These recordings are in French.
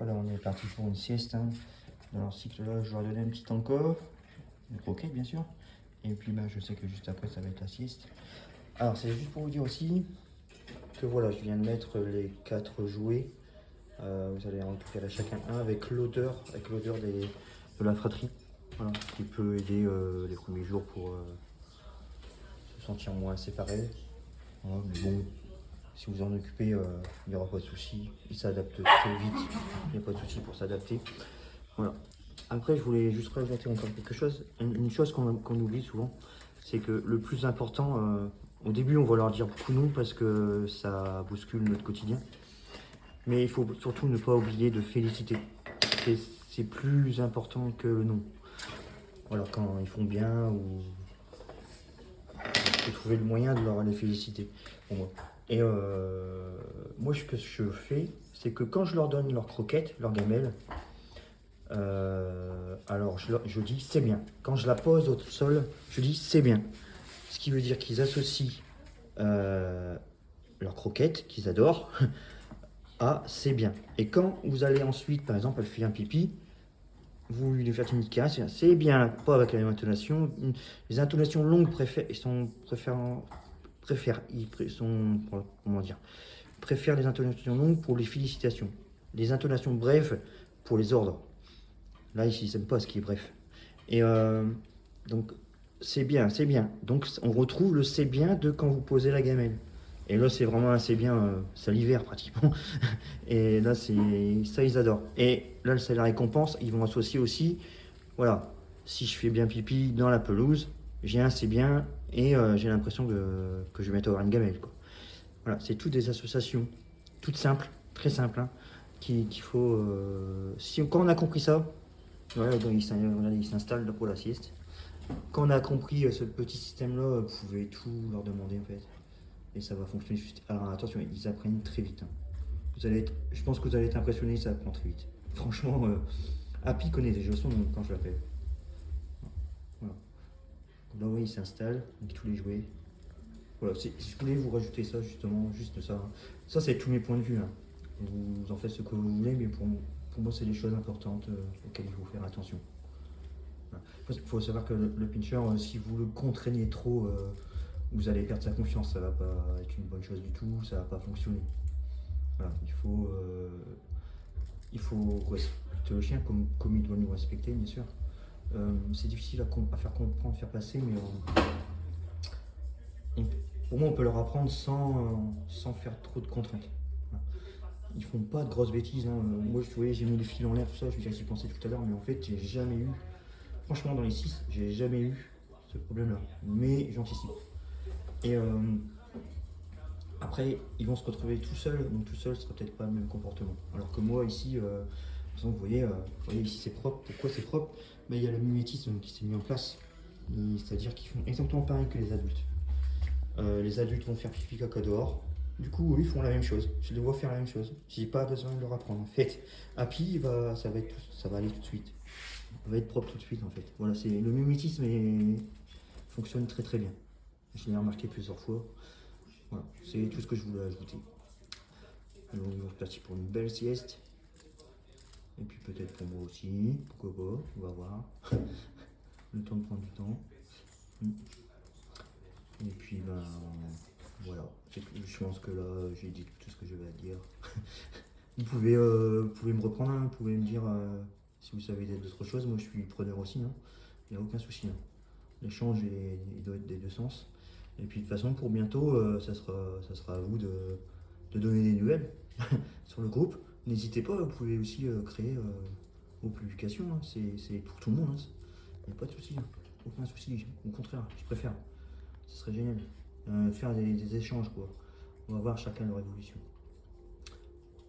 Voilà, on est parti pour une sieste. Hein. Dans leur cycle là, je leur donne un petit encore, une croquette bien sûr. Et puis je sais que juste après, ça va être la sieste. Alors, c'est juste pour vous dire aussi que voilà, je viens de mettre les 4 jouets. Vous allez en récupérer chacun un avec l'odeur de la fratrie. Voilà, qui peut aider les premiers jours pour se sentir moins séparés. Voilà, mais bon, si vous en occupez, il n'y aura pas de souci. Il s'adapte très vite. Il n'y a pas de souci pour s'adapter. Voilà. Après, je voulais juste rajouter encore quelque chose. Une chose qu'on oublie souvent, c'est que le plus important, au début, on va leur dire beaucoup non parce que ça bouscule notre quotidien. Mais il faut surtout ne pas oublier de féliciter. C'est plus important que le non. Voilà, quand ils font bien ou il faut trouver le moyen de leur les féliciter. Pour moi. Et moi, ce que je fais, c'est que quand je leur donne leur croquette, leur gamelle, alors je dis c'est bien. Quand je la pose au sol, je dis c'est bien. Ce qui veut dire qu'ils associent leur croquette, qu'ils adorent, à c'est bien. Et quand vous allez ensuite, par exemple, elle fait un pipi, vous lui faites une petite caresse, c'est bien, pas avec la même intonation. Les intonations longues préfèrent les intonations longues pour les félicitations. Les intonations brèves pour les ordres. Là, ici, ils n'aiment pas ce qui est bref. Et donc, c'est bien, c'est bien. Donc, on retrouve le c'est bien de quand vous posez la gamelle. Et là, c'est vraiment un c'est bien salivaire pratiquement. Et là, ça, ils adorent. Et là, c'est la récompense. Ils vont associer aussi, voilà, si je fais bien pipi dans la pelouse, j'ai un c'est bien et j'ai l'impression que je vais bientôt avoir une gamelle. Quoi. Voilà, c'est toutes des associations, toutes simples, très simples, hein, qu'il faut. Quand on a compris ça, voilà, donc il s'installe pour la sieste. Quand on a compris ce petit système-là, vous pouvez tout leur demander en fait. Et ça va fonctionner juste. Alors attention, ils apprennent très vite. Hein. Je pense que vous allez être impressionné, ça apprend très vite. Franchement, Happy connaît déjà son nom quand je l'appelle. Voilà. Là, oui, il s'installe, avec tous les jouets. Voilà, je voulais vous rajouter ça justement, juste ça. Hein. Ça, c'est tous mes points de vue. Hein. Vous en faites ce que vous voulez, mais pour moi, c'est des choses importantes auxquelles il faut faire attention. Il faut savoir que le pincher, si vous le contraignez trop, vous allez perdre sa confiance. Ça va pas être une bonne chose du tout, ça va pas fonctionner. Voilà, il faut respecter le chien comme il doit nous respecter, bien sûr. C'est difficile à faire comprendre, faire passer, mais pour moi, on peut leur apprendre sans faire trop de contraintes. Voilà. Ils font pas de grosses bêtises. Hein. Moi, vous voyez, j'ai mis les fils en l'air, tout ça, j'y pensais tout à l'heure, mais en fait, j'ai jamais eu. Franchement, dans les 6, j'ai jamais eu ce problème-là. Mais j'anticipe. Et après, ils vont se retrouver tout seuls, donc tout seul, ce sera peut-être pas le même comportement. Alors que moi, ici, vous voyez, ici c'est propre. Pourquoi c'est propre? Mais il y a le mimétisme qui s'est mis en place. C'est-à-dire qu'ils font exactement pareil que les adultes. Les adultes vont faire pipi caca dehors. Du coup, eux, ils font la même chose. Je les vois faire la même chose. J'ai pas besoin de leur apprendre. En fait, Happy, ça va aller tout de suite. Ça va être propre tout de suite, en fait. Voilà, le mimétisme fonctionne très très bien. Je l'ai remarqué plusieurs fois. Voilà, c'est tout ce que je voulais ajouter. Alors, on est reparti pour une belle sieste. Et puis peut-être pour moi aussi. Pourquoi pas, on va voir. Le temps de prendre du temps. Et puis voilà. Je pense que là j'ai dit tout ce que j'avais à dire. Vous pouvez me reprendre, hein, vous pouvez me dire si vous savez d'autres choses. Moi je suis preneur aussi, hein. Il n'y a aucun souci. Hein. L'échange il doit être des deux sens. Et puis de toute façon pour bientôt, ça sera à vous de donner des nouvelles sur le groupe. N'hésitez pas, vous pouvez aussi créer vos publications. Hein. C'est pour tout le monde. Hein. Il n'y a pas de souci. Hein. Aucun souci. Au contraire, je préfère. Ce serait génial. Faire des échanges, quoi. On va voir chacun leur évolution.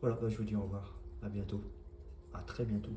Voilà, je vous dis au revoir. À bientôt. À très bientôt.